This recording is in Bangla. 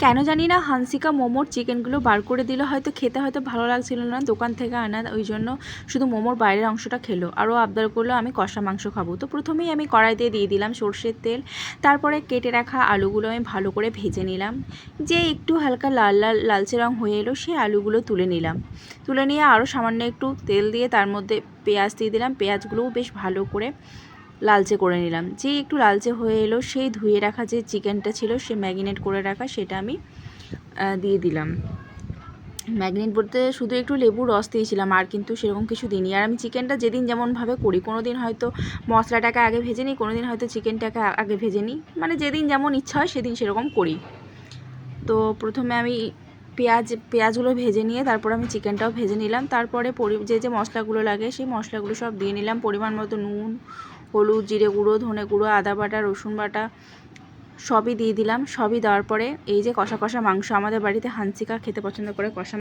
কেন জানি না হানসিকা মোমোর চিকেনগুলো বার করে দিল, হয়তো খেতে হয়তো ভালো লাগছিল না, দোকান থেকে আনা, ওই জন্য শুধু মোমোর বাইরের অংশটা খেলো। আরও আবদার করলো আমি কষা মাংস খাবো। তো প্রথমেই আমি কড়াইতে দিয়ে দিলাম সর্ষের তেল, তারপরে কেটে রাখা আলুগুলো আমি ভালো করে ভেজে নিলাম। যে একটু হালকা লাল লাল লালচে রঙ হয়ে এলো, সেই আলুগুলো তুলে নিলাম। তুলে নিয়ে আরও সামান্য একটু তেল দিয়ে তার মধ্যে পেঁয়াজ দিয়ে দিলাম। পেঁয়াজগুলোও বেশ ভালো করে লালচে করে নিলাম। যে একটু লালচে হয়ে এলো, সেই ধুয়ে রাখা যে চিকেনটা ছিল, সে ম্যারিনেট করে রাখা, সেটা আমি দিয়ে দিলাম। ম্যারিনেট বলতে শুধু একটু লেবুর রস দিয়েছিলাম, আর কিন্তু সেরকম কিছু দিইনি। আর আমি চিকেনটা যেদিন যেমনভাবে করি, কোনো দিন হয়তো মশলাটাকে আগে ভেজে নিই, কোনো দিন হয়তো চিকেনটাকে আগে ভেজে নিই, মানে যেদিন যেমন ইচ্ছা হয় সেদিন সেরকম করি। তো প্রথমে আমি পেঁয়াজগুলো ভেজে নিয়ে তারপর আমি চিকেনটাও ভেজে নিলাম। তারপরে যে মশলাগুলো লাগে সেই মশলাগুলো সব দিয়ে নিলাম। পরিমাণ মতো নুন, হলুদ, জিরে গুঁড়ো, ধনে গুঁড়ো, আদা বাটা, রসুন বাটা সবই দিয়ে দিলাম। সবই দেওয়ার পরে এই যে কষা কষা মাংস, আমাদের বাড়িতে হানসিকা খেতে পছন্দ করে, কষা